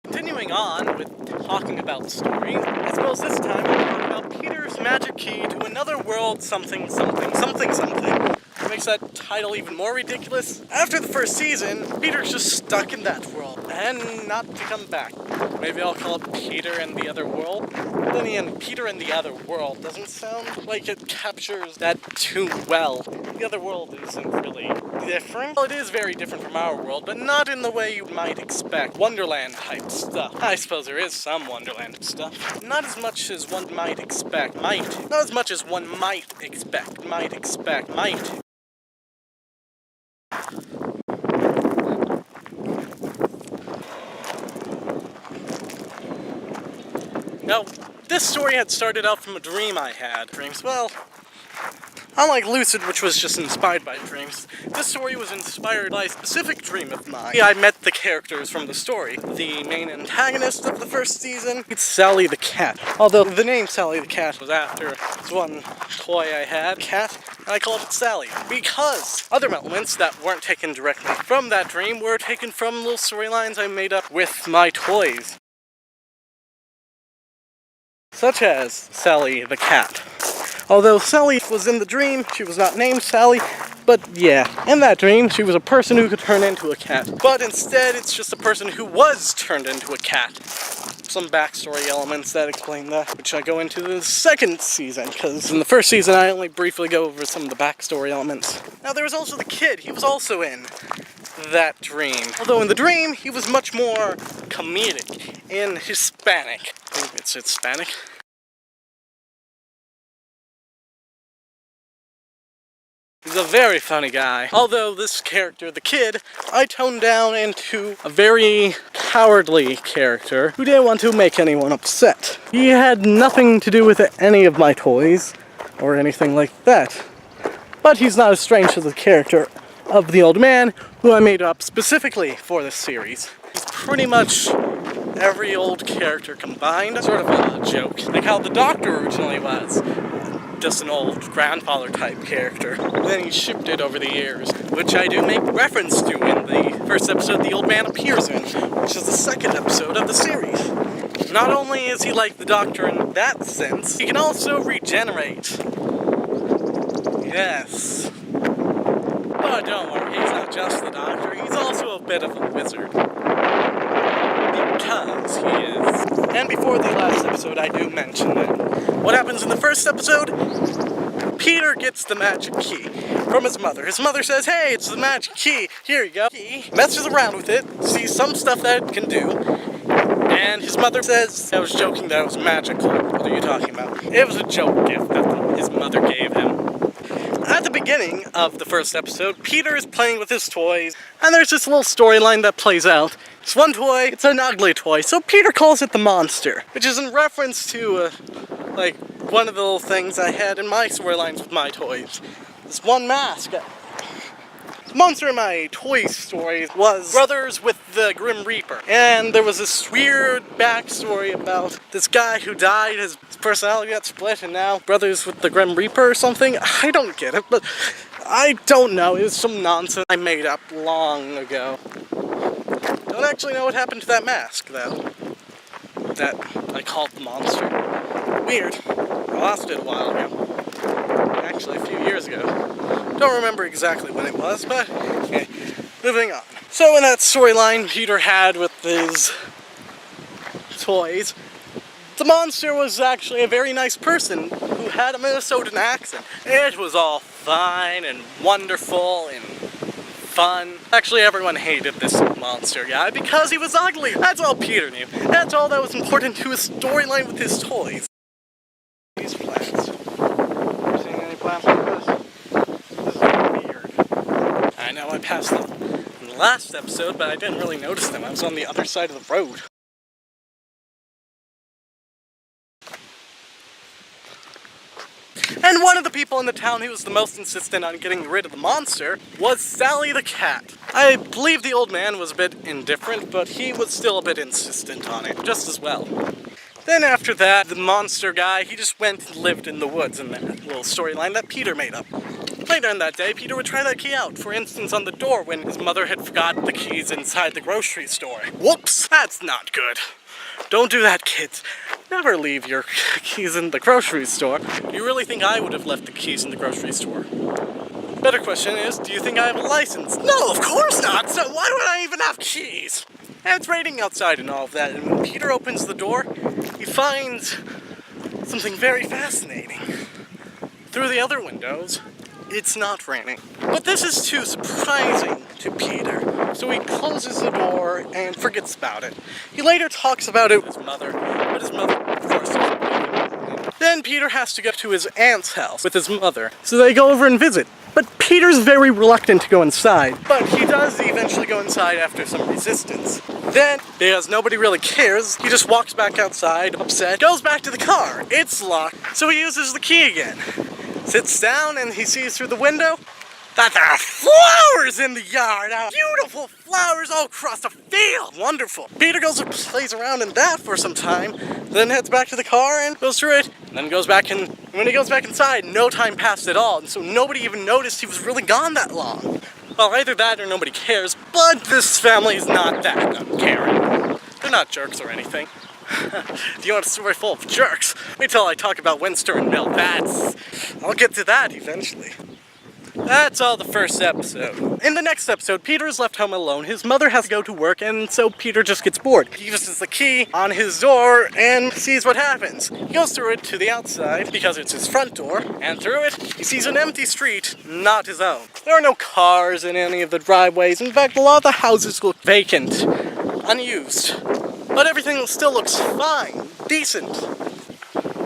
Continuing on with talking about stories, I suppose this time we're talking about Peter's magic key to another world something something something something. What makes that title even more ridiculous? After the first season, Peter's just stuck in that world, and not to come back. Maybe I'll call it Peter and the Other World. Then again, Peter and the Other World doesn't sound like it captures that too well. The Other World isn't really different. Well, it is very different from our world, but not in the way you might expect. Wonderland type stuff. I suppose there is some Wonderland stuff. Not as much as one might expect. Not as much as one might expect. Might. Now, this story had started out from a dream I had. Dreams, well, unlike Lucid, which was just inspired by dreams, this story was inspired by a specific dream of mine. I met the characters from the story. The main antagonist of the first season, it's Sally the cat. Although the name Sally the cat was after this one toy I had, cat, and I called it Sally. Because other elements that weren't taken directly from that dream were taken from little storylines I made up with my toys. Such as Sally the cat. Although Sally was in the dream, she was not named Sally, but yeah, in that dream, she was a person who could turn into a cat. But instead, it's just a person who was turned into a cat. Some backstory elements that explain that, which I go into the second season, because in the first season, I only briefly go over some of the backstory elements. Now, there was also the kid. He was also in that dream. Although in the dream, he was much more comedic and Hispanic. I think it's Hispanic. He's a very funny guy. Although this character, the kid, I toned down into a very cowardly character who didn't want to make anyone upset. He had nothing to do with any of my toys or anything like that. But he's not as strange as the character of the old man who I made up specifically for this series. He's pretty much every old character combined, sort of a joke. Like how the Doctor originally was. Just an old grandfather type character. Then he shifted over the years, which I do make reference to in the first episode the old man appears in, which is the second episode of the series. Not only is he like the Doctor in that sense, he can also regenerate. Yes. But don't worry, he's not just the Doctor, he's also a bit of a wizard. Because he is. And before the last episode, I do mention that what happens in the first episode, Peter gets the magic key from his mother. His mother says, hey, it's the magic key, here you go. He messes around with it, sees some stuff that it can do, and his mother says, I was joking that it was magical. What are you talking about? It was a joke gift that his mother gave him. At the beginning of the first episode, Peter is playing with his toys, and there's this little storyline that plays out. It's one toy, it's an ugly toy, so Peter calls it the monster, which is in reference to, like, one of the little things I had in my storylines with my toys. This one mask. The monster in my toy story was brothers with the Grim Reaper. And there was this weird backstory about this guy who died, his personality got split, and now brothers with the Grim Reaper or something. I don't get it, but I don't know. It was some nonsense I made up long ago. Don't actually know what happened to that mask, though. That I called the monster. Weird. I lost it a while ago. Actually, a few years ago. Don't remember exactly when it was, but okay, moving on. So in that storyline Peter had with his toys, the monster was actually a very nice person who had a Minnesotan accent. It was all fine and wonderful and fun. Actually, everyone hated this monster guy because he was ugly. That's all Peter knew. That's all that was important to his storyline with his toys. These plants. Ever seen any plants like this? This is weird. I know I passed them in the last episode, but I didn't really notice them. I was on the other side of the road. the people in the town who was the most insistent on getting rid of the monster was Sally the cat. I believe the old man was a bit indifferent, but he was still a bit insistent on it, just as well. Then after that, the monster guy, he just went and lived in the woods in that little storyline that Peter made up. Later in that day, Peter would try that key out, for instance on the door when his mother had forgot the keys inside the grocery store. Whoops, that's not good. Don't do that, kids. Never leave your keys in the grocery store. You really think I would have left the keys in the grocery store? Better question is, do you think I have a license? No, of course not! So why would I even have keys? And it's raining outside and all of that, and when Peter opens the door, he finds something very fascinating. Through the other windows, it's not raining. But this is too surprising to Peter, so he closes the door and forgets about it. He later talks about it with his mother, but his mother, of course, doesn't believe him. Then Peter has to go to his aunt's house with his mother, so they go over and visit. But Peter's very reluctant to go inside, but he does eventually go inside after some resistance. Then, because nobody really cares, he just walks back outside, upset, goes back to the car. It's locked, so he uses the key again. Sits down and he sees through the window that there are flowers in the yard. Beautiful flowers all across the field. Wonderful. Peter goes and plays around in that for some time, then heads back to the car and goes through it, and then goes back in. When he goes back inside, no time passed at all, and so nobody even noticed he was really gone that long. Well, either that or nobody cares, but this family is not that uncaring. They're not jerks or anything. Do you want a story full of jerks? Wait till I talk about Winster and Mill. I'll get to that eventually. That's all the first episode. In the next episode, Peter is left home alone. His mother has to go to work, and so Peter just gets bored. He uses the key on his door and sees what happens. He goes through it to the outside, because it's his front door, and through it, he sees an empty street, not his own. There are no cars in any of the driveways. In fact, a lot of the houses look vacant, unused. But everything still looks fine, decent.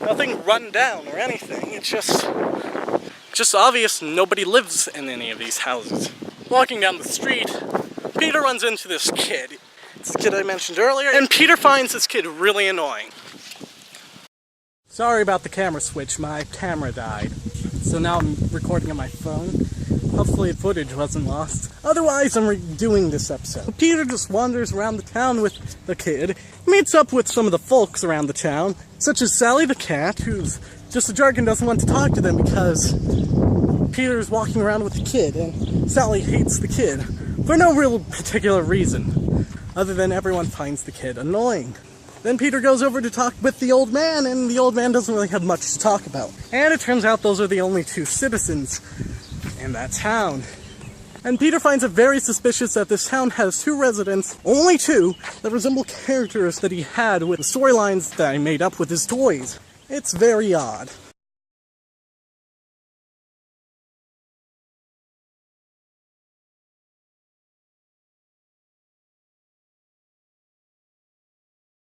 Nothing run down or anything. It's just obvious nobody lives in any of these houses. Walking down the street, Peter runs into this kid. It's the kid I mentioned earlier, and Peter finds this kid really annoying. Sorry about the camera switch, my camera died. So now I'm recording on my phone. Hopefully the footage wasn't lost. Otherwise, I'm redoing this episode. Peter just wanders around the town with the kid, meets up with some of the folks around the town, such as Sally the cat, who's just a jerk and doesn't want to talk to them because Peter's walking around with the kid, and Sally hates the kid for no real particular reason, other than everyone finds the kid annoying. Then Peter goes over to talk with the old man, and the old man doesn't really have much to talk about. And it turns out those are the only two citizens in that town. And Peter finds it very suspicious that this town has two residents, only two, that resemble characters that he had with the storylines that I made up with his toys. It's very odd.